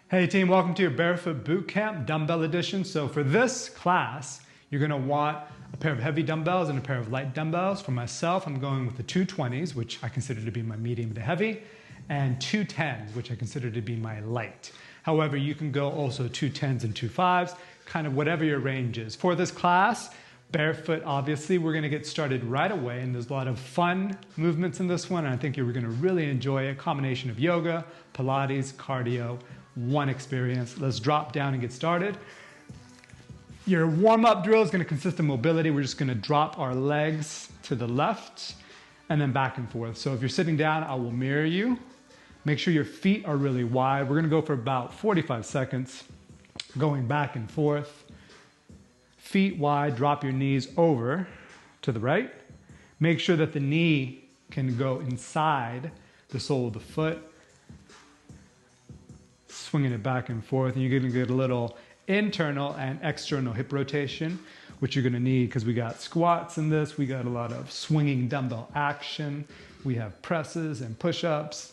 Hey team, welcome to your Barefoot Bootcamp Dumbbell Edition. So for this class, you're gonna want a pair of heavy dumbbells and a pair of light dumbbells. For myself, I'm going with the 220s, which I consider to be my medium to heavy, and 210s, which I consider to be my light. However, you can go also 210s and 2.5s, kind of whatever your range is. For this class, barefoot, obviously, we're gonna get started right away, and there's a lot of fun movements in this one, and I think you're gonna really enjoy a combination of yoga, Pilates, cardio, one experience. Let's drop down and get started. Your warm-up drill is going to consist of mobility. We're just going to drop our legs to the left and then back and forth. So if you're sitting down, I will mirror you. Make sure your feet are really wide. We're going to go for about 45 seconds, going back and forth. Feet wide, drop your knees over to the right. Make sure that the knee can go inside the sole of the foot. Swinging it back and forth, and you're going to get a little internal and external hip rotation, which you're going to need because we got squats in this, we got a lot of swinging dumbbell action, we have presses and push-ups.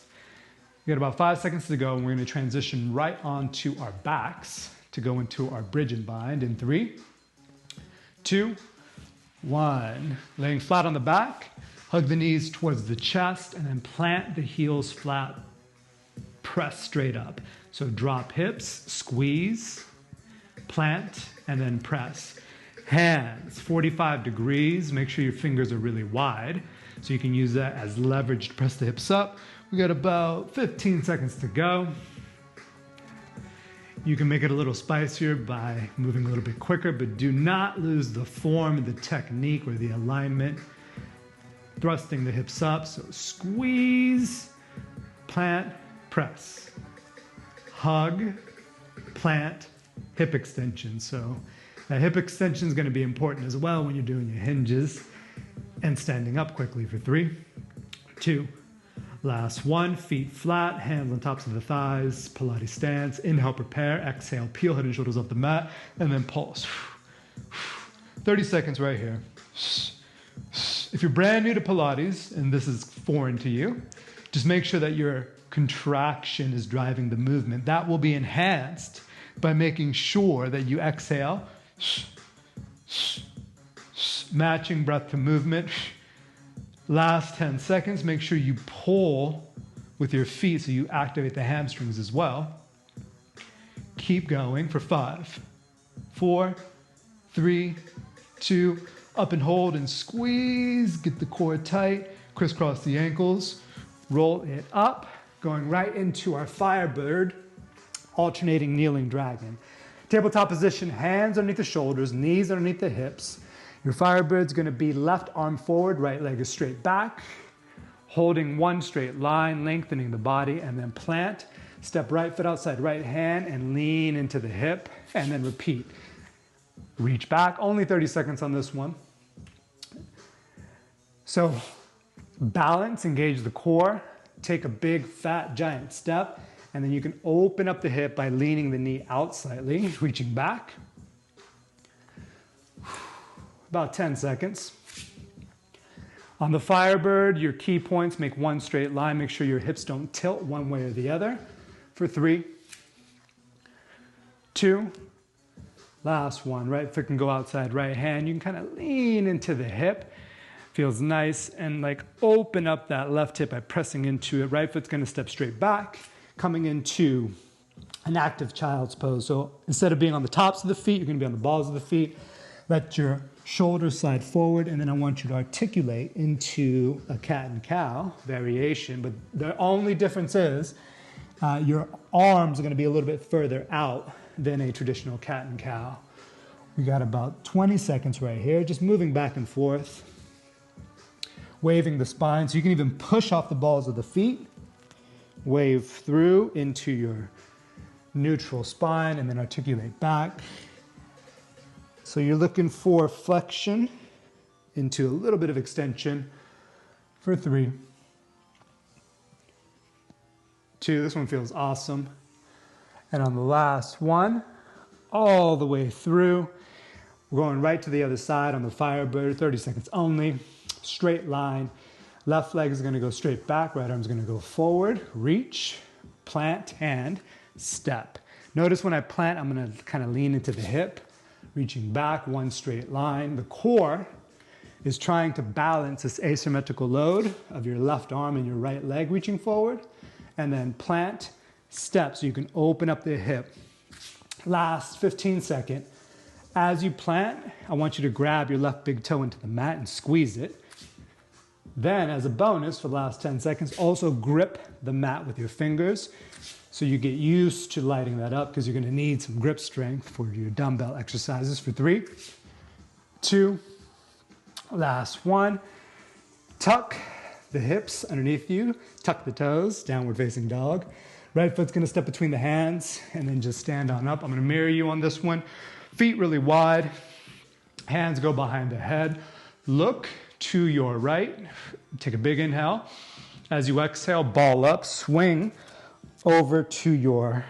We got about 5 seconds to go, and we're going to transition right onto our backs to go into our bridge and bind in 3, 2, 1. Laying flat on the back, hug the knees towards the chest, and then plant the heels flat, press straight up. So drop hips, squeeze, plant, and then press. Hands, 45 degrees. Make sure your fingers are really wide so you can use that as leverage to press the hips up. We got about 15 seconds to go. You can make it a little spicier by moving a little bit quicker, but do not lose the form, the technique, or the alignment. Thrusting the hips up, so squeeze, plant, press. Hug, plant, hip extension. So that hip extension is going to be important as well when you're doing your hinges and standing up quickly for 3, 2, last 1. Feet flat, hands on tops of the thighs, Pilates stance. Inhale, prepare, exhale, peel head and shoulders off the mat, and then pulse. 30 seconds right here. If you're brand new to Pilates and this is foreign to you, just make sure that your contraction is driving the movement. That will be enhanced by making sure that you exhale, matching breath to movement. Last 10 seconds, make sure you pull with your feet so you activate the hamstrings as well. Keep going for 5, 4, 3, 2, up and hold and squeeze, get the core tight, crisscross the ankles, roll it up. Going right into our Firebird, alternating kneeling dragon. Tabletop position, hands underneath the shoulders, knees underneath the hips. Your Firebird's gonna be left arm forward, right leg is straight back, holding one straight line, lengthening the body, and then plant. Step right foot outside right hand and lean into the hip, and then repeat. Reach back, only 30 seconds on this one. So balance, engage the core. Take a big, fat, giant step, and then you can open up the hip by leaning the knee out slightly, reaching back. About 10 seconds. On the Firebird, your key points, make one straight line. Make sure your hips don't tilt one way or the other. For 3, 2, last one. Right foot can go outside right hand. You can kind of lean into the hip. Feels nice, and like open up that left hip by pressing into it. Right foot's gonna step straight back, coming into an active child's pose. So instead of being on the tops of the feet, you're gonna be on the balls of the feet. Let your shoulders slide forward, and then I want you to articulate into a cat and cow variation, but the only difference is your arms are gonna be a little bit further out than a traditional cat and cow. We got about 20 seconds right here, just moving back and forth. Waving the spine, so you can even push off the balls of the feet, wave through into your neutral spine, and then articulate back. So you're looking for flexion into a little bit of extension for 3, 2, this one feels awesome. And on the last one, all the way through, we're going right to the other side on the Firebird, 30 seconds only. Straight line, left leg is going to go straight back, right arm is going to go forward, reach, plant, and step. Notice when I plant, I'm gonna kind of lean into the hip, reaching back, one straight line. The core is trying to balance this asymmetrical load of your left arm and your right leg reaching forward, and then plant, step, so you can open up the hip. Last 15 seconds. As you plant, I want you to grab your left big toe into the mat and squeeze it. Then, as a bonus for the last 10 seconds, also grip the mat with your fingers so you get used to lighting that up, because you're gonna need some grip strength for your dumbbell exercises. For 3, 2, last 1. Tuck the hips underneath you, tuck the toes, downward facing dog. Right foot's gonna step between the hands and then just stand on up. I'm gonna mirror you on this one. Feet really wide, hands go behind the head. Look to your right, take a big inhale. As you exhale, ball up, swing over to your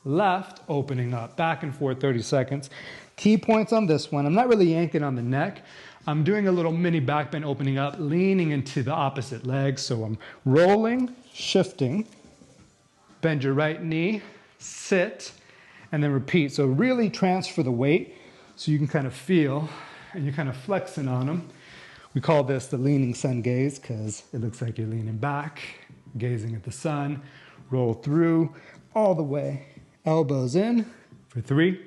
left, opening up, back and forth 30 seconds. Key points on this one, I'm not really yanking on the neck. I'm doing a little mini back bend, opening up, leaning into the opposite leg. So I'm rolling, shifting, bend your right knee, sit, and then repeat. So really transfer the weight so you can kind of feel, and you're kind of flexing on them. We call this the leaning sun gaze because it looks like you're leaning back, gazing at the sun. Roll through all the way. Elbows in for 3,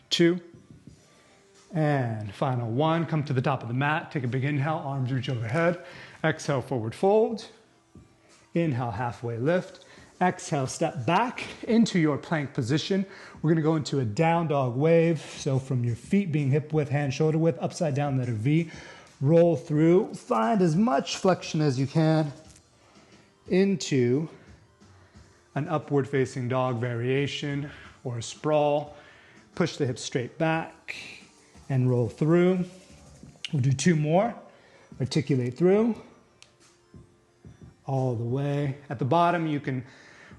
2, and final 1. Come to the top of the mat. Take a big inhale, arms reach overhead. Exhale, forward fold. Inhale, halfway lift. Exhale, step back into your plank position. We're gonna go into a down dog wave. So from your feet being hip width, hand shoulder width, upside down, letter V. Roll through, find as much flexion as you can into an upward facing dog variation or a sprawl. Push the hips straight back and roll through. We'll do 2 more. Articulate through all the way. At the bottom, you can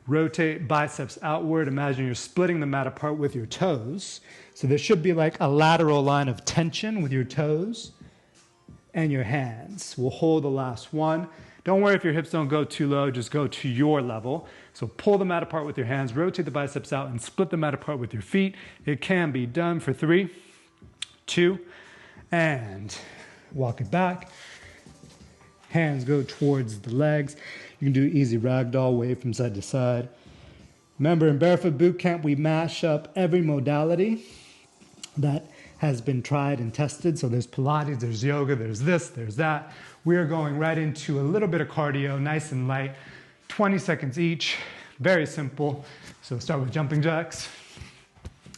rotate biceps outward. Imagine you're splitting the mat apart with your toes. So there should be like a lateral line of tension with your toes and your hands. We'll hold the last one. Don't worry if your hips don't go too low, just go to your level. So pull the mat apart with your hands, rotate the biceps out, and split the mat apart with your feet. It can be done for 3, 2, and walk it back. Hands go towards the legs. You can do easy ragdoll, wave from side to side. Remember, in Barefoot Bootcamp, we mash up every modality that has been tried and tested. So there's Pilates, there's yoga, there's this, there's that. We are going right into a little bit of cardio, nice and light, 20 seconds each, very simple. So start with jumping jacks,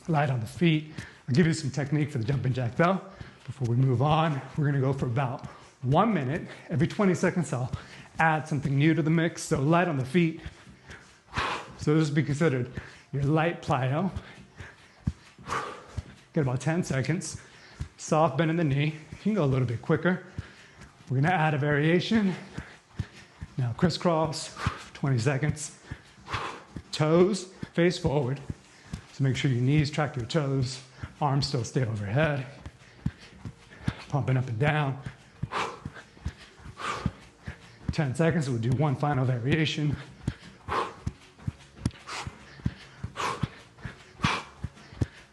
light on the feet. I'll give you some technique for the jumping jack though. Before we move on, we're gonna go for about 1 minute. Every 20 seconds, I'll add something new to the mix. So light on the feet. So this would be considered your light plyo. Get about 10 seconds. Soft bend in the knee. You can go a little bit quicker. We're gonna add a variation. Now crisscross, 20 seconds. Toes face forward. So make sure your knees track your toes. Arms still stay overhead. Pumping up and down. 10 seconds, we'll do one final variation.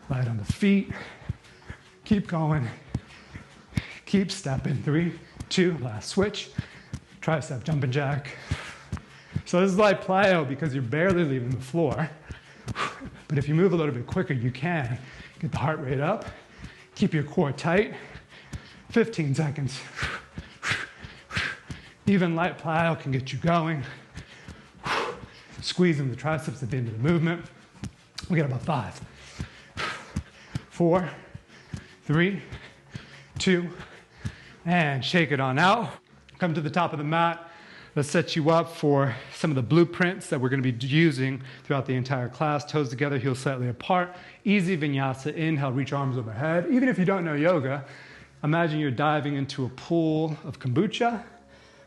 Light on the feet. Keep going. Keep stepping. 3, 2, last switch. Tricep jumping jack. So this is light plyo because you're barely leaving the floor. But if you move a little bit quicker, you can get the heart rate up. Keep your core tight. 15 seconds. Even light plyo can get you going. Squeezing the triceps at the end of the movement. We got about 5, 4, 3, 2, and shake it on out. Come to the top of the mat. Let's set you up for some of the blueprints that we're going to be using throughout the entire class. Toes together, heels slightly apart. Easy vinyasa. Inhale, reach arms overhead. Even if you don't know yoga, imagine you're diving into a pool of kombucha.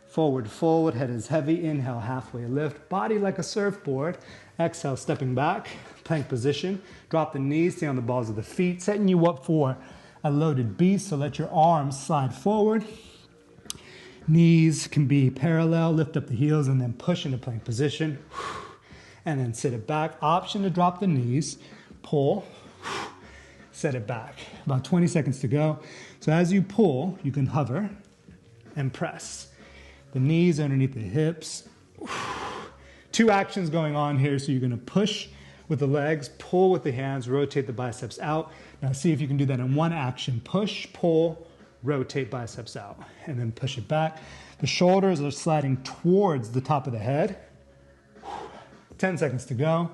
Forward fold, head is heavy. Inhale, halfway lift. Body like a surfboard. Exhale, stepping back, plank position. Drop the knees, stay on the balls of the feet, setting you up for a loaded beast. So let your arms slide forward. Knees can be parallel, lift up the heels, and then push into plank position. and then sit it back. Option to drop the knees, pull, set it back. About 20 seconds to go. So as you pull, you can hover and press. The knees underneath the hips. 2 actions going on here. So you're gonna push with the legs, pull with the hands, rotate the biceps out. Now see if you can do that in 1 action. Push, pull, rotate biceps out, and then push it back. The shoulders are sliding towards the top of the head. 10 seconds to go.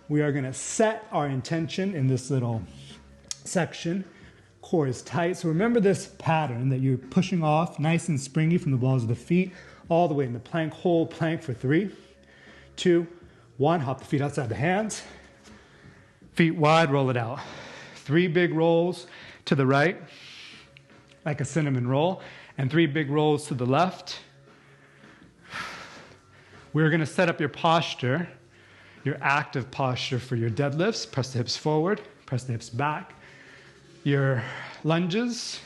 We are gonna set our intention in this little section. Core is tight. So remember this pattern that you're pushing off nice and springy from the balls of the feet all the way into plank. Hold plank for 3, 2, 1. Hop the feet outside the hands. Feet wide, roll it out. 3 big rolls to the right, like a cinnamon roll, and 3 big rolls to the left. We're gonna set up your posture, your active posture for your deadlifts. Press the hips forward, press the hips back. Your lunges,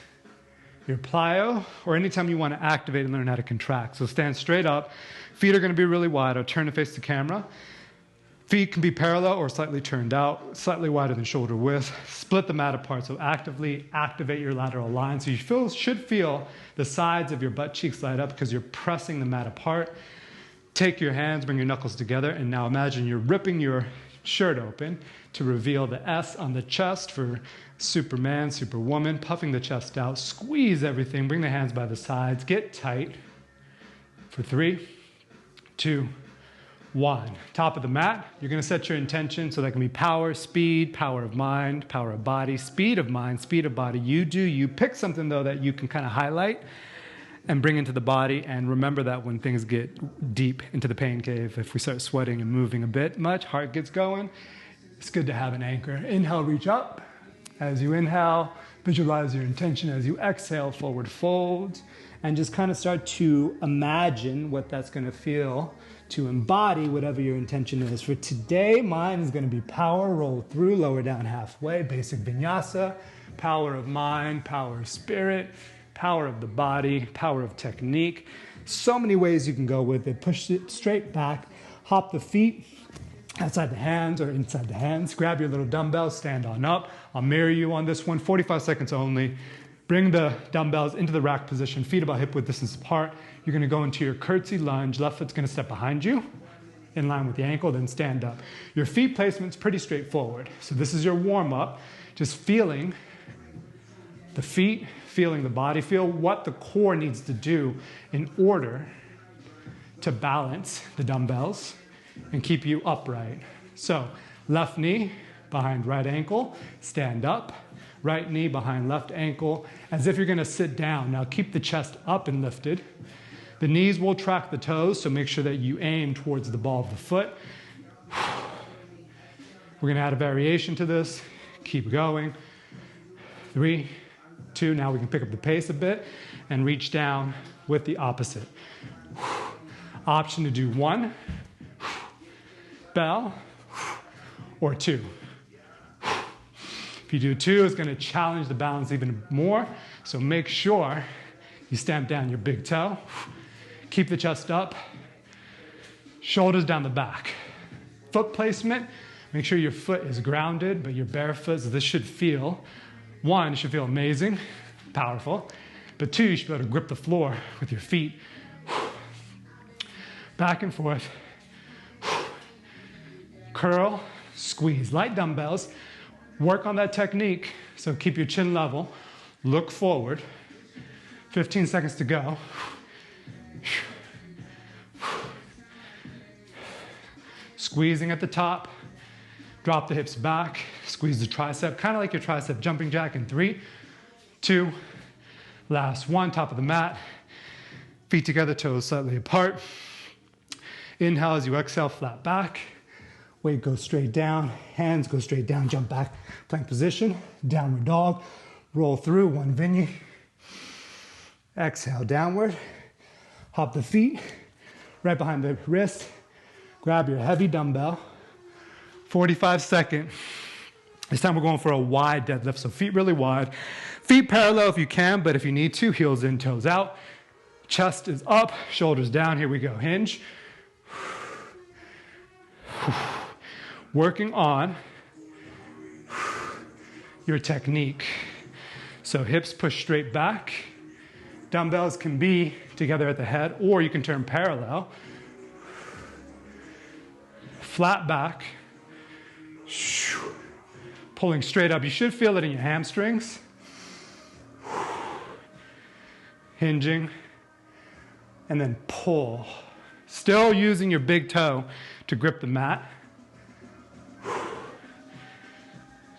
your plyo, or anytime you want to activate and learn how to contract. So stand straight up. Feet are going to be really wide. I'll turn to face the camera. Feet can be parallel or slightly turned out, slightly wider than shoulder width. Split the mat apart. So actively activate your lateral line. So you should feel the sides of your butt cheeks light up because you're pressing the mat apart. Take your hands, bring your knuckles together, and now imagine you're ripping your shirt open to reveal the S on the chest for Superman, Superwoman, puffing the chest out, squeeze everything, bring the hands by the sides, get tight for 3, 2, 1. Top of the mat, you're gonna set your intention so that can be power, speed, power of mind, power of body, speed of mind, speed of body. You do, you pick something though that you can kind of highlight and bring into the body, and remember that when things get deep into the pain cave, if we start sweating and moving a bit much, heart gets going, it's good to have an anchor. Inhale, reach up. As you inhale, visualize your intention. As you exhale, forward fold, and just kind of start to imagine what that's gonna feel to embody whatever your intention is. For today, mine is gonna be power, roll through, lower down halfway, basic vinyasa, power of mind, power of spirit, power of the body, power of technique. So many ways you can go with it. Push it straight back, hop the feet outside the hands or inside the hands. Grab your little dumbbells, stand on up. I'll mirror you on this one, 45 seconds only. Bring the dumbbells into the rack position, feet about hip width distance apart. You're gonna go into your curtsy lunge. Left foot's gonna step behind you, in line with the ankle, then stand up. Your feet placement's pretty straightforward. So this is your warm up, just feeling the feet, feeling the body, feel what the core needs to do in order to balance the dumbbells and keep you upright. So left knee behind right ankle, stand up, right knee behind left ankle, as if you're gonna sit down. Now keep the chest up and lifted. The knees will track the toes, so make sure that you aim towards the ball of the foot. We're gonna add a variation to this. Keep going. 3, 2, now we can pick up the pace a bit and reach down with the opposite. Option to do 1, bell, or 2. If you do 2, it's gonna challenge the balance even more, so make sure you stamp down your big toe. Keep the chest up, shoulders down the back. Foot placement, make sure your foot is grounded, but you're barefoot, so this should feel, 1, it should feel amazing, powerful, but 2, you should be able to grip the floor with your feet. Back and forth. Curl, squeeze. Light dumbbells. Work on that technique, so keep your chin level. Look forward. 15 seconds to go. Squeezing at the top. Drop the hips back. Squeeze the tricep, kind of like your tricep jumping jack in 3, 2, last 1, top of the mat. Feet together, toes slightly apart. Inhale as you exhale, flat back. Weight goes straight down, hands go straight down, jump back, plank position, downward dog, roll through, 1 vinny. Exhale, downward. Hop the feet right behind the wrist. Grab your heavy dumbbell. 45 second. This time we're going for a wide deadlift, so feet really wide. Feet parallel if you can, but if you need to, heels in, toes out. Chest is up, shoulders down. Here we go, hinge. Working on your technique. So hips push straight back. Dumbbells can be together at the head, or you can turn parallel. Flat back. Pulling straight up. You should feel it in your hamstrings. Hinging. And then pull. Still using your big toe to grip the mat.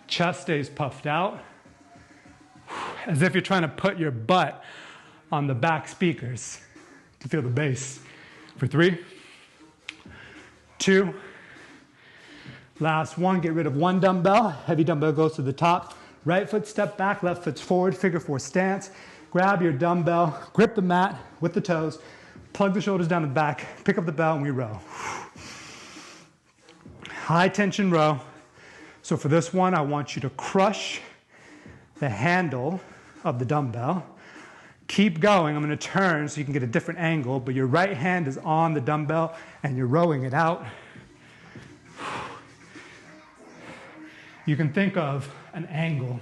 Chest stays puffed out. As if you're trying to put your butt on the back speakers to feel the bass. For 3, 2, last one. Get rid of one dumbbell. Heavy dumbbell goes to the top. Right foot step back, left foot's forward, figure 4 stance. Grab your dumbbell, grip the mat with the toes, plug the shoulders down the back, pick up the bell, and we row. High tension row. So for this one, I want you to crush the handle of the dumbbell. Keep going. I'm going to turn so you can get a different angle, but your right hand is on the dumbbell and you're rowing it out. You can think of an angle,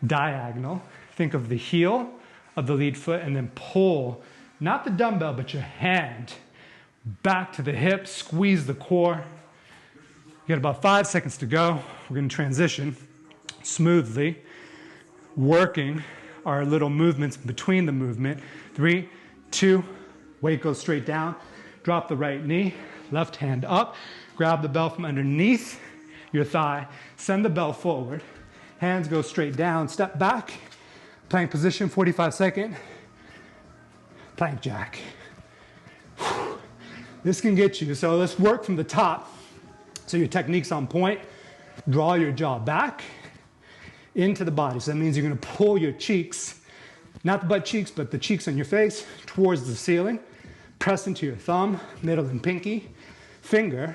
diagonal. Think of the heel of the lead foot and then pull, not the dumbbell, but your hand back to the hip, squeeze the core. You got about 5 seconds to go. We're going to transition smoothly, working our little movements between the movement. 3, 2, weight goes straight down. Drop the right knee, left hand up. Grab the bell from underneath your thigh. Send the bell forward. Hands go straight down. Step back. Plank position, 45-second. Plank jack. This can get you. So let's work from the top. So your technique's on point. Draw your jaw back into the body. So that means you're going to pull your cheeks, not the butt cheeks, but the cheeks on your face towards the ceiling. Press into your thumb, middle and pinky finger.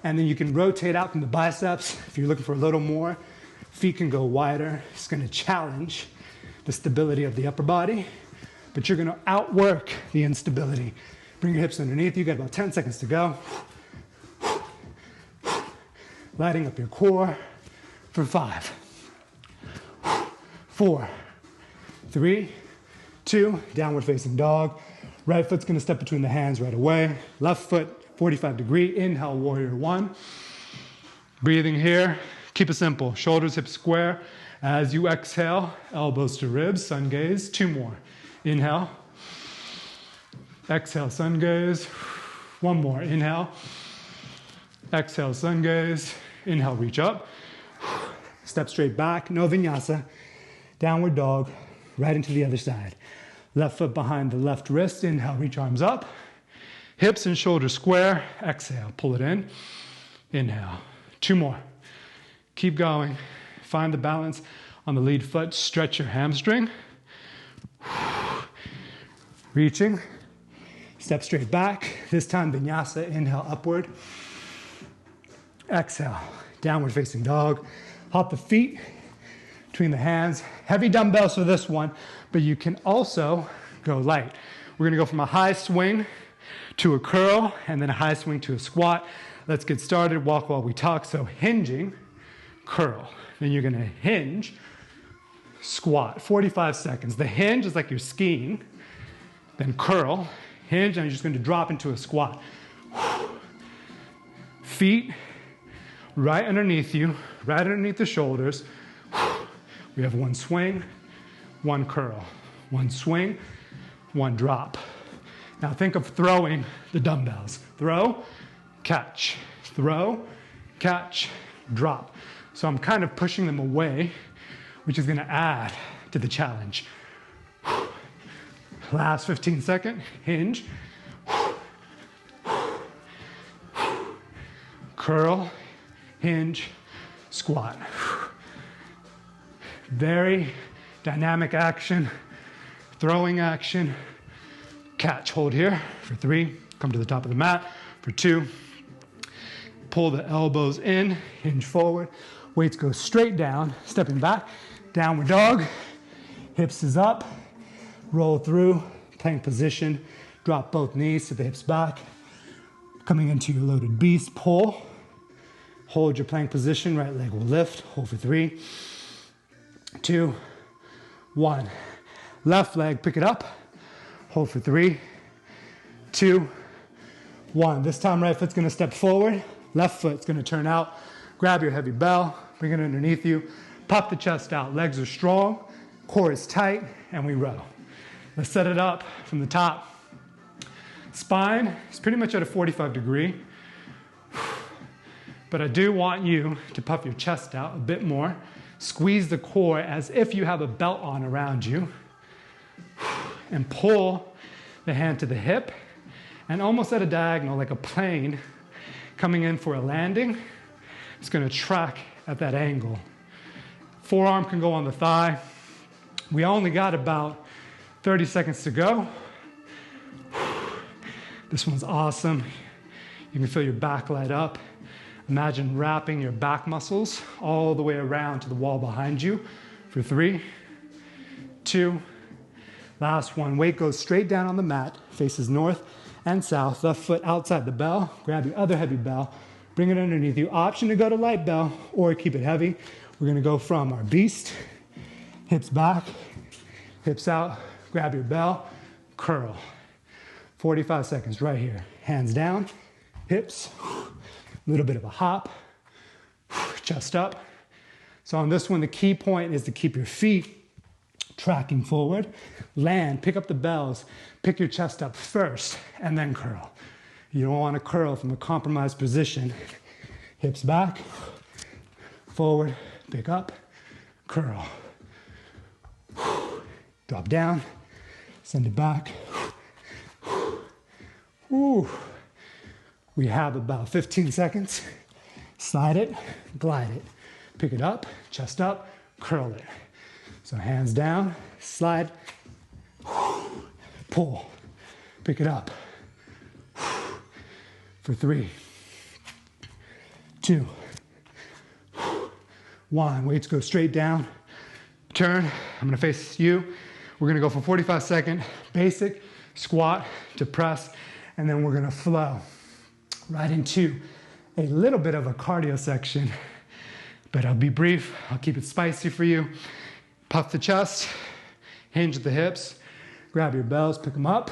And then you can rotate out from the biceps. If you're looking for a little more, feet can go wider. It's going to challenge the stability of the upper body, but you're going to outwork the instability. Bring your hips underneath. You got about 10 seconds to go. Lighting up your core for 5, 4, 3, 2, downward facing dog. Right foot's gonna step between the hands right away. Left foot, 45-degree. Inhale, warrior 1. Breathing here, keep it simple. Shoulders, hips square. As you exhale, elbows to ribs, sun gaze. 2 more. Inhale. Exhale, sun gaze. 1 more. Inhale. Exhale, sun gaze. Inhale, reach up. Step straight back, no vinyasa. Downward dog, right into the other side. Left foot behind the left wrist. Inhale, reach arms up. Hips and shoulders square. Exhale, pull it in. Inhale. 2 more. Keep going. Find the balance on the lead foot. Stretch your hamstring. Reaching. Step straight back. This time vinyasa. Inhale, upward. Exhale, downward facing dog. Hop the feet between the hands. Heavy dumbbells for this one, but you can also go light. We're gonna go from a high swing to a curl and then a high swing to a squat. Let's get started, walk while we talk. So hinging, curl. Then you're gonna hinge, squat, 45 seconds. The hinge is like you're skiing, then curl, hinge, and you're just gonna drop into a squat. Feet right underneath you, right underneath the shoulders. We have 1 swing, 1 curl, 1 swing, 1 drop. Now think of throwing the dumbbells. Throw, catch, throw, catch, drop. So I'm kind of pushing them away, which is gonna add to the challenge. Last 15 seconds, hinge, curl, hinge, squat. Very dynamic action, throwing action. Catch, hold here for 3, come to the top of the mat for 2. Pull the elbows in, hinge forward. Weights go straight down, stepping back, downward dog. Hips is up, roll through, plank position. Drop both knees to the hips back. Coming into your loaded beast, pull. Hold your plank position, right leg will lift. Hold for 3, 2, 1. Left leg, pick it up. Hold for 3, 2, 1. This time right foot's gonna step forward. Left foot's gonna turn out. Grab your heavy bell, bring it underneath you. Pop the chest out, legs are strong, core is tight, and we row. Let's set it up from the top. Spine is pretty much at a 45 degree, but I do want you to puff your chest out a bit more. Squeeze the core as if you have a belt on around you, and pull the hand to the hip, and almost at a diagonal, like a plane, coming in for a landing. It's gonna track at that angle. Forearm can go on the thigh. We only got about 30 seconds to go. This one's awesome. You can feel your back light up. Imagine wrapping your back muscles all the way around to the wall behind you for 3, 2, last one. Weight goes straight down on the mat, faces north and south. Left foot outside the bell. Grab your other heavy bell, bring it underneath you. Option to go to light bell or keep it heavy. We're gonna go from our beast, hips back, hips out, grab your bell, curl. 45 seconds right here. Hands down, hips, a little bit of a hop, chest up. So on this one, the key point is to keep your feet tracking forward. Land, pick up the bells, pick your chest up first, and then curl. You don't want to curl from a compromised position. Hips back, forward, pick up, curl. Drop down, send it back. Ooh. We have about 15 seconds. Slide it, glide it. Pick it up, chest up, curl it. So hands down, slide, pull. Pick it up. For 3, 2, 1. Weights go straight down. Turn, I'm gonna face you. We're gonna go for 45 second basic squat to press, and then we're gonna flow right into a little bit of a cardio section, but I'll be brief. I'll keep it spicy for you. Puff the chest, hinge the hips, grab your bells, pick them up.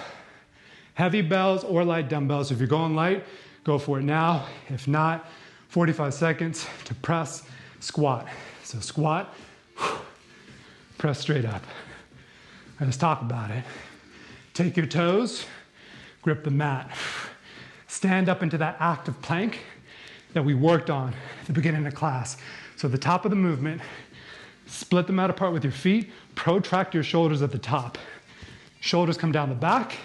Heavy bells or light dumbbells. If you're going light, go for it now. If not, 45 seconds to press, squat. So squat, press straight up. Let's talk about it. Take your toes, grip the mat. Stand up into that active plank that we worked on at the beginning of class. So the top of the movement, split them out apart with your feet, protract your shoulders at the top. Shoulders come down the back,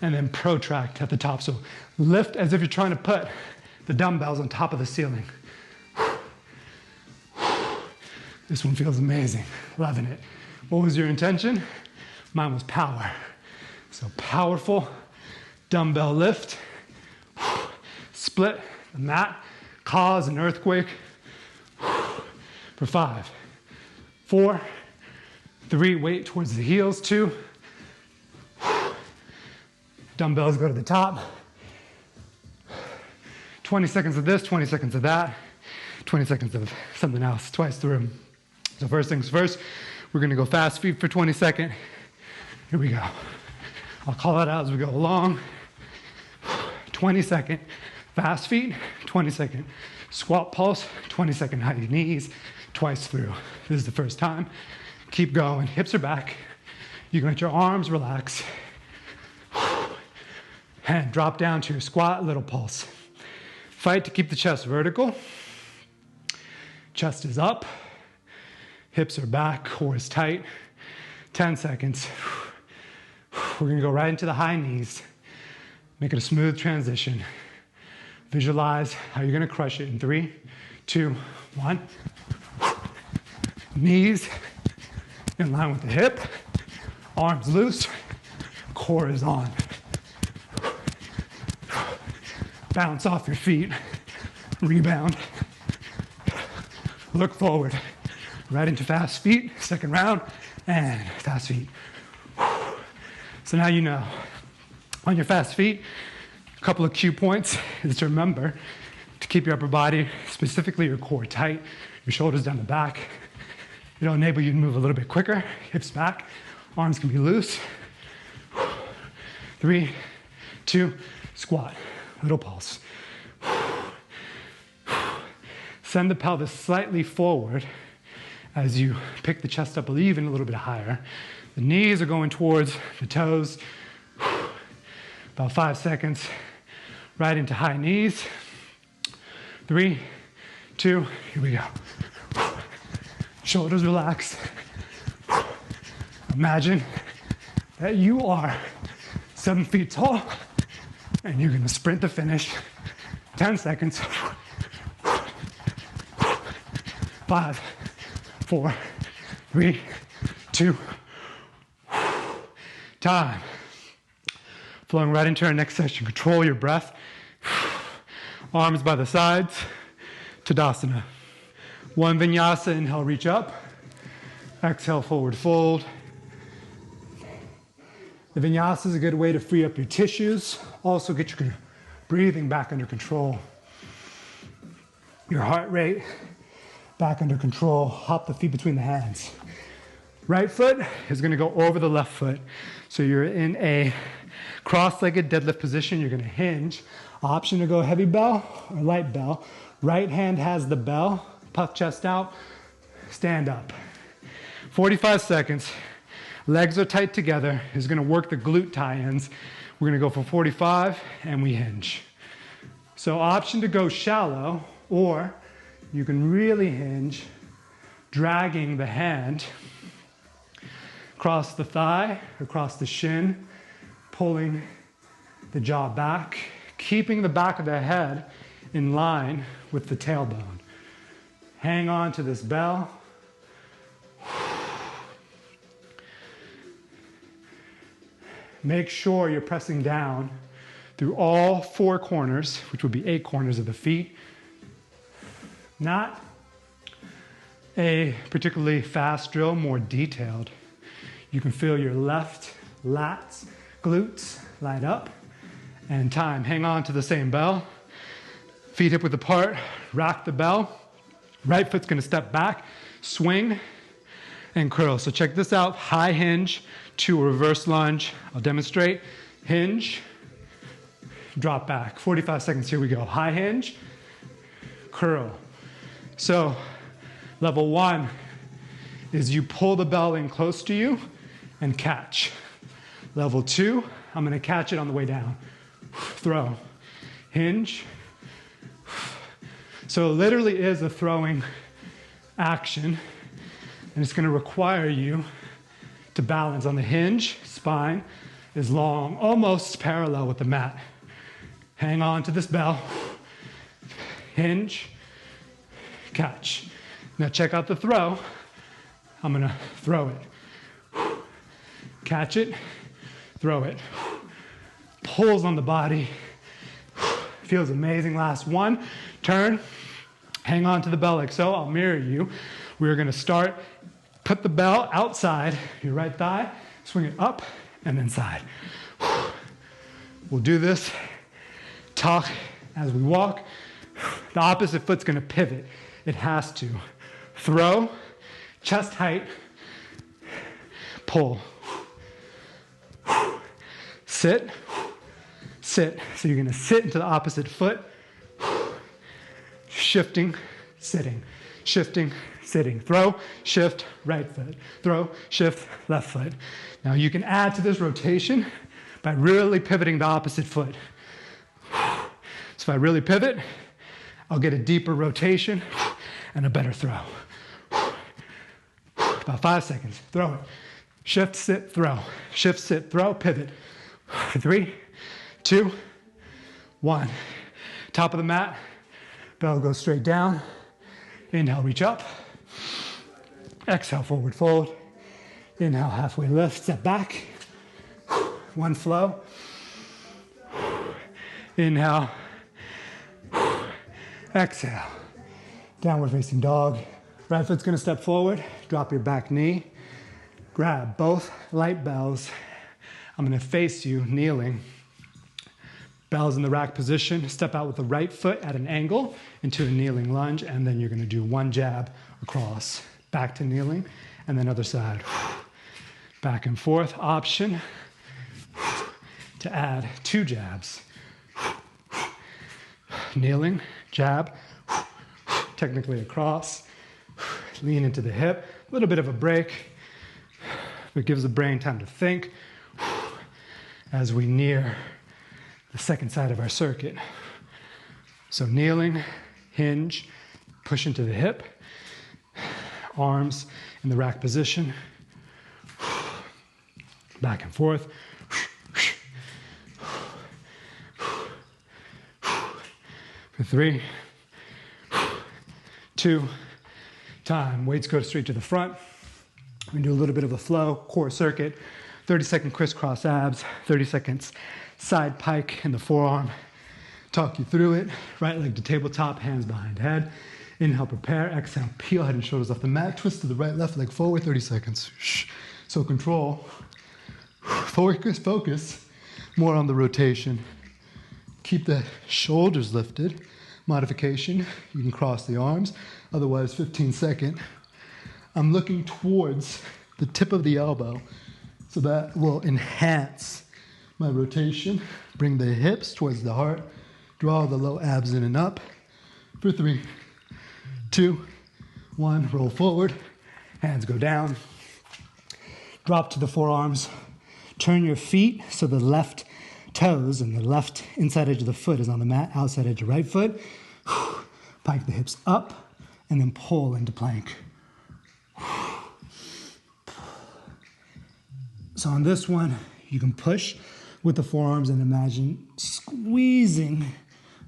and then protract at the top. So lift as if you're trying to put the dumbbells on top of the ceiling. This one feels amazing, loving it. What was your intention? Mine was power. So powerful dumbbell lift, split the mat, cause an earthquake for 5, 4, 3, weight towards the heels, 2, dumbbells go to the top, 20 seconds of this, 20 seconds of that, 20 seconds of something else, twice through. So first things first, we're gonna go fast feet for 20 seconds. Here we go. I'll call it out as we go along. 20-second fast feet, 20-second squat pulse, 20-second high knees, twice through. This is the first time. Keep going, hips are back. You can let your arms relax. And drop down to your squat, little pulse. Fight to keep the chest vertical. Chest is up. Hips are back, core is tight. 10 seconds. We're gonna go right into the high knees. Make it a smooth transition. Visualize how you're gonna crush it in 3, 2, 1. Knees in line with the hip. Arms loose. Core is on. Bounce off your feet. Rebound. Look forward. Right into fast feet. Second round. And fast feet. So now you know. On your fast feet, A couple of cue points is to remember to keep your upper body, specifically your core, tight, your shoulders down the back. It'll enable you to move a little bit quicker, hips back, arms can be loose. 3, 2, squat, little pulse. Send the pelvis slightly forward as you pick the chest up even a little bit higher. The knees are going towards the toes. About 5 seconds, right into high knees. 3, 2, here we go. Shoulders relaxed. Imagine that you are 7 feet tall and you're gonna sprint the finish. 10 seconds. 5, 4, 3, 2, time. Flowing right into our next session. Control your breath. Arms by the sides. Tadasana. 1 vinyasa, inhale, reach up. Exhale, forward fold. The vinyasa is a good way to free up your tissues. Also get your breathing back under control. Your heart rate back under control. Hop the feet between the hands. Right foot is going to go over the left foot. So you're in a cross-legged deadlift position. You're going to hinge. Option to go heavy bell or light bell. Right hand has the bell. Puff chest out. Stand up. 45 seconds. Legs are tight together. Is going to work the glute tie-ins. We're going to go for 45 and we hinge. So option to go shallow, or you can really hinge, dragging the hand across the thigh, across the shin, pulling the jaw back, keeping the back of the head in line with the tailbone. Hang on to this bell. Make sure you're pressing down through all 4 corners, which would be 8 corners of the feet. Not a particularly fast drill, more detailed. You can feel your left lats, glutes light up, and time. Hang on to the same bell. Feet hip width apart, rock the bell. Right foot's gonna step back, swing, and curl. So check this out, high hinge to a reverse lunge. I'll demonstrate. Hinge, drop back. 45 seconds, here we go. High hinge, curl. So level 1 is you pull the bell in close to you and catch. Level 2, I'm gonna catch it on the way down. Throw, hinge. So it literally is a throwing action, and it's gonna require you to balance on the hinge. Spine is long, almost parallel with the mat. Hang on to this bell. Hinge, catch. Now check out the throw. I'm gonna throw it. Catch it, throw it. Pulls on the body. Feels amazing. Last one. Turn. Hang on to the bell like so. I'll mirror you. We're gonna start. Put the bell outside your right thigh. Swing it up and inside. We'll do this. Talk as we walk. The opposite foot's gonna pivot. It has to. Throw, chest height, pull. Sit, sit. So you're gonna sit into the opposite foot. Shifting, sitting, shifting, sitting. Throw, shift, right foot. Throw, shift, left foot. Now you can add to this rotation by really pivoting the opposite foot. So if I really pivot, I'll get a deeper rotation and a better throw. About 5 seconds. Throw it. Shift, sit, throw. Shift, sit, throw, pivot. 3, 2, 1. Top of the mat. Bell goes straight down. Inhale, reach up. Exhale, forward fold. Inhale, halfway lift, step back. 1 flow. Inhale. Exhale. Downward facing dog. Right foot's gonna step forward. Drop your back knee. Grab both light bells. I'm gonna face you kneeling. Bell's in the rack position. Step out with the right foot at an angle into a kneeling lunge, and then you're going to do one jab across, back to kneeling, and then other side. Back and forth. Option to add 2 jabs. Kneeling, jab, technically across, lean into the hip, a little bit of a break, but gives the brain time to think as we near the second side of our circuit. So kneeling, hinge, push into the hip, arms in the rack position, back and forth. For 3, 2, time. Weights go straight to the front. We do a little bit of a flow, core circuit, 30-second crisscross abs, 30 seconds side pike in the forearm. Talk you through it. Right leg to tabletop, hands behind head. Inhale, prepare. Exhale, peel head and shoulders off the mat. Twist to the right, left leg forward, 30 seconds. So control. Focus more on the rotation. Keep the shoulders lifted. Modification, you can cross the arms. Otherwise, 15-second. I'm looking towards the tip of the elbow, so that will enhance my rotation. Bring the hips towards the heart. Draw the low abs in and up. For 3, 2, 1, roll forward. Hands go down. Drop to the forearms. Turn your feet so the left toes and the left inside edge of the foot is on the mat, outside edge of right foot. Pike the hips up and then pull into plank. So on this one, you can push with the forearms and imagine squeezing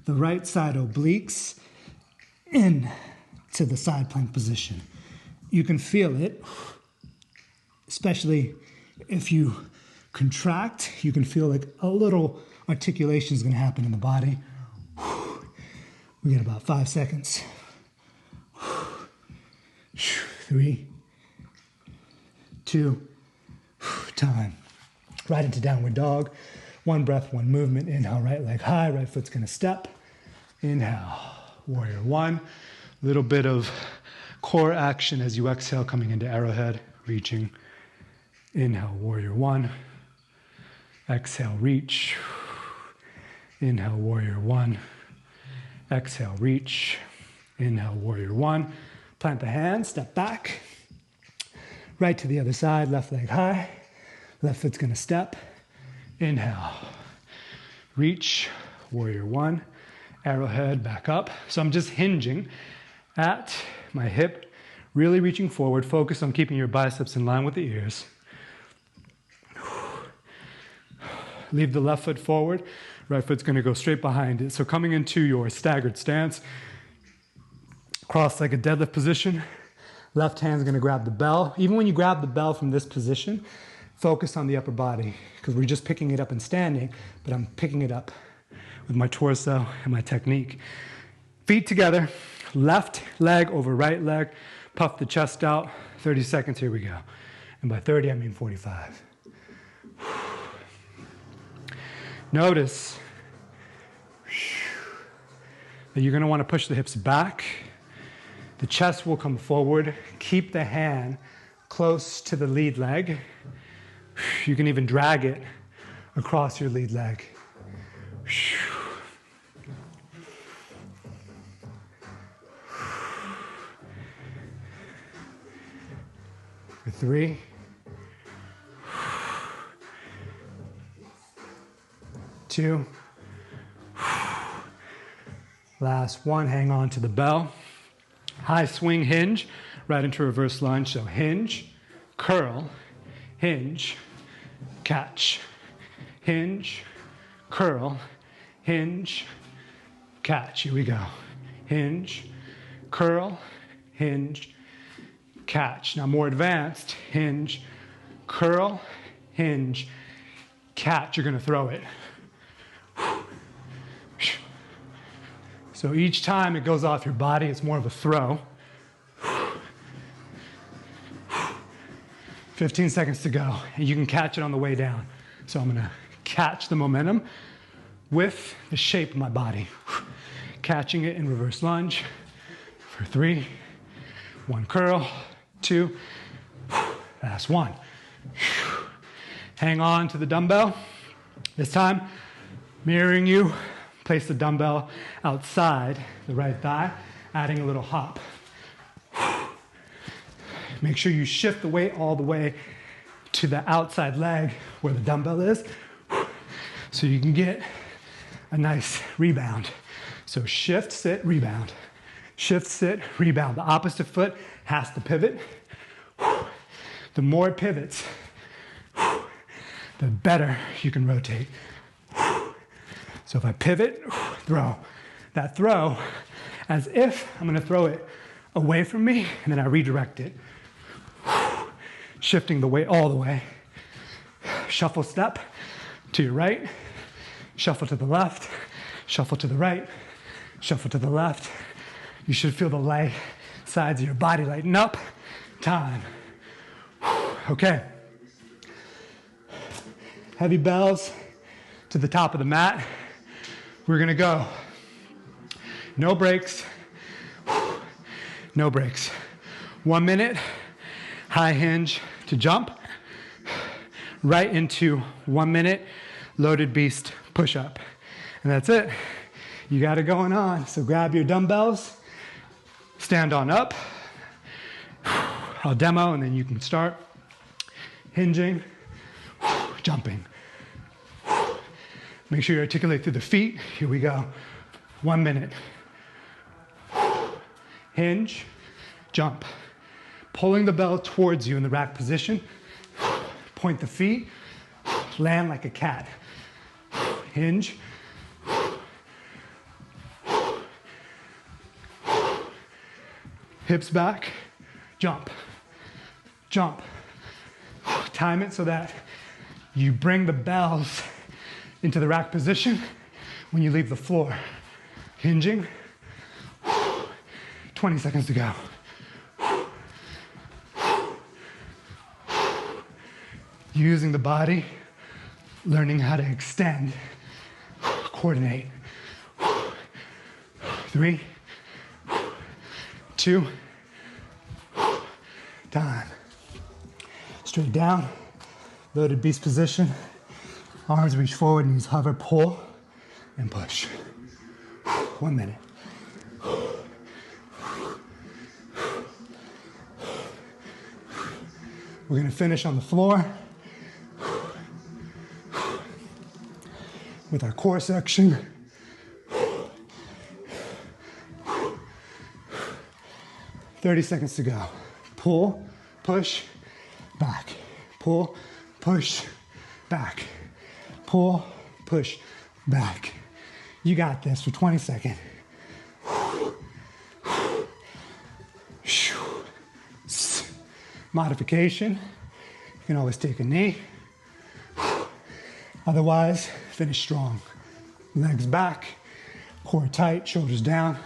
the right side obliques in to the side plank position. You can feel it, especially if you contract, you can feel like a little articulation is going to happen in the body. We get about 5 seconds. 3, 2, time. Right into downward dog. 1 breath, 1 movement. Inhale, right leg high, right foot's going to step. Inhale, warrior 1. Little bit of core action as you exhale, coming into arrowhead, reaching. Inhale, warrior 1. Exhale, reach. Inhale, warrior 1. Exhale, reach. Inhale, warrior 1. Plant the hands, step back. Right to the other side, left leg high. Left foot's gonna step. Inhale, reach, warrior 1. Arrowhead, back up. So I'm just hinging at my hip, really reaching forward. Focus on keeping your biceps in line with the ears. Leave the left foot forward. Right foot's going to go straight behind it. So coming into your staggered stance, cross-legged deadlift position. Left hand's going to grab the bell. Even when you grab the bell from this position, focus on the upper body because we're just picking it up and standing, but I'm picking it up with my torso and my technique. Feet together, left leg over right leg. Puff the chest out. 30 seconds, here we go. And by 30, I mean 45. Notice that you're going to want to push the hips back. The chest will come forward. Keep the hand close to the lead leg. You can even drag it across your lead leg. For 3. 2. Last 1, hang on to the bell. High swing hinge, right into reverse lunge. So hinge, curl, hinge, catch. Hinge, curl, hinge, catch. Here we go. Hinge, curl, hinge, catch. Now more advanced, hinge, curl, hinge, catch. You're going to throw it. So each time it goes off your body, it's more of a throw. 15 seconds to go, and you can catch it on the way down. So I'm gonna catch the momentum, with the shape of my body. Catching it in reverse lunge for 3, 1 curl, 2, last 1. Hang on to the dumbbell. This time, mirroring you, place the dumbbell outside the right thigh, adding a little hop. Make sure you shift the weight all the way to the outside leg where the dumbbell is, so you can get a nice rebound. So shift, sit, rebound. Shift, sit, rebound. The opposite foot has to pivot. The more it pivots, the better you can rotate. So if I pivot, throw. That throw, as if I'm gonna throw it away from me, and then I redirect it. Shifting the weight all the way. Shuffle step to your right, shuffle to the left, shuffle to the right, shuffle to the left. You should feel the leg sides of your body lighten up. Time. Okay. Heavy bells to the top of the mat. We're gonna go. No breaks. No breaks. 1 minute, high hinge to jump. Right into 1 minute, loaded beast push-up. And that's it. You got it going on. So grab your dumbbells, stand on up. I'll demo and then you can start. Hinging, jumping. Make sure you articulate through the feet. Here we go. 1 minute. Hinge, jump. Pulling the bell towards you in the rack position. Point the feet, land like a cat. Hinge. Hips back, jump, jump. Time it so that you bring the bells into the rack position when you leave the floor. Hinging, 20 seconds to go. Using the body, learning how to extend, coordinate. 3, 2, time. Straight down, loaded beast position. Arms reach forward, knees hover, pull, and push. 1 minute. We're gonna finish on the floor with our core section. 30 seconds to go. Pull, push, back. Pull, push, back. Pull, push, back. You got this for 20 seconds. Modification. You can always take a knee. Otherwise, finish strong. Legs back, core tight, shoulders down.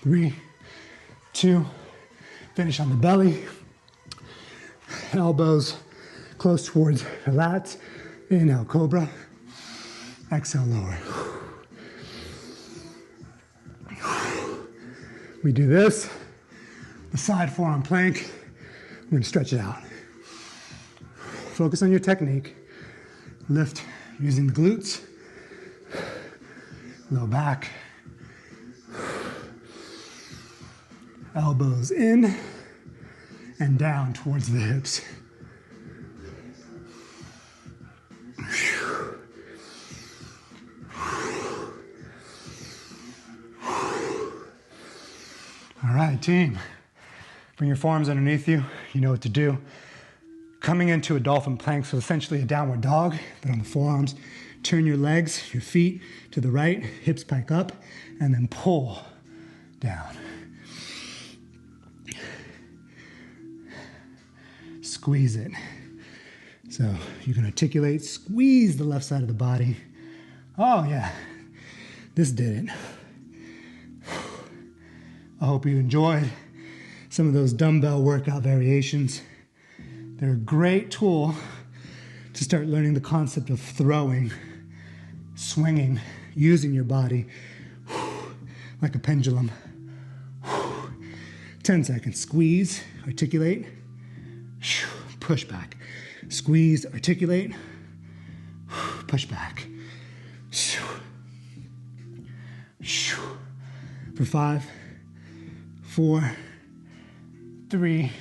3, 2, finish on the belly. Elbows close towards the lats. Inhale, cobra. Exhale, lower. We do this. The side forearm plank. We're gonna stretch it out. Focus on your technique. Lift using the glutes. Low back. Elbows in and down towards the hips. All right, team. Bring your forearms underneath you. You know what to do. Coming into a dolphin plank, so essentially a downward dog, but on the forearms. Turn your legs, your feet to the right, hips pike up, and then pull down. Squeeze it. So you can articulate, squeeze the left side of the body. Oh yeah, this did it. I hope you enjoyed some of those dumbbell workout variations. They're a great tool to start learning the concept of throwing, swinging using your body like a pendulum. 10 seconds. Squeeze, articulate, push back. Squeeze, articulate, push back. For 5, 4, 3,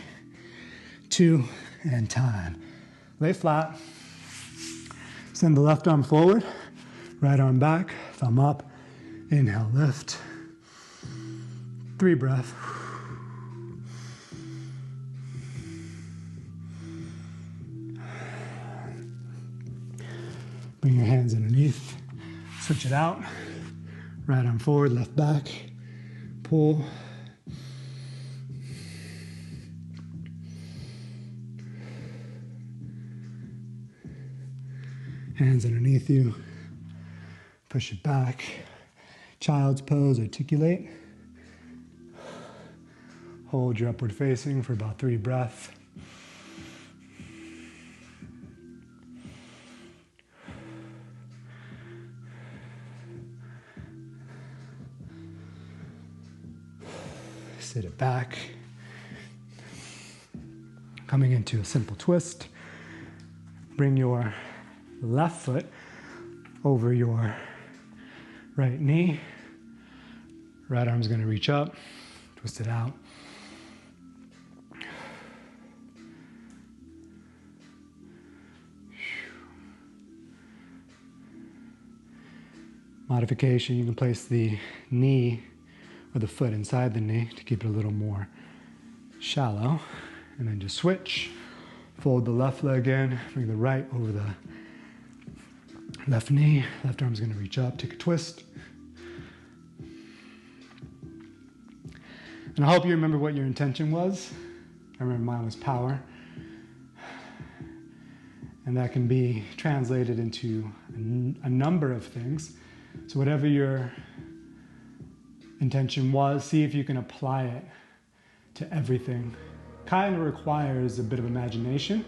2, and time. Lay flat. Send the left arm forward, right arm back, thumb up. Inhale, lift. 3 breaths. Bring your hands underneath. Switch it out. Right arm forward, left back. Pull. Hands underneath you. Push it back. Child's pose, articulate. Hold your upward facing for about 3 breaths. Sit it back. Coming into a simple twist. Bring your left foot over your right knee. Right arm's going to reach up. Twist it out. Modification, you can place the knee or the foot inside the knee to keep it a little more shallow. And then just switch. Fold the left leg in, bring the right over the left knee. Left arm's going to reach up, take a twist. And I hope you remember what your intention was. I remember mine was power. And that can be translated into a number of things. So whatever your intention was, see if you can apply it to everything. Kind of requires a bit of imagination,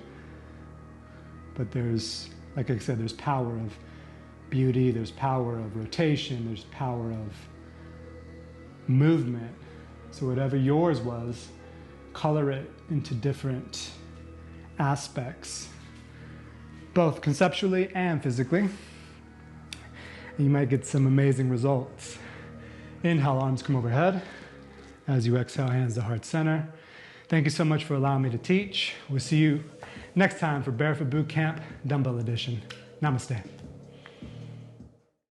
but there's, like I said, there's power of beauty, there's power of rotation, there's power of movement. So whatever yours was, color it into different aspects, both conceptually and physically. And you might get some amazing results. Inhale, arms come overhead. As you exhale, hands to heart center. Thank you so much for allowing me to teach. We'll see you next time for Barefoot Bootcamp Dumbbell Edition. Namaste.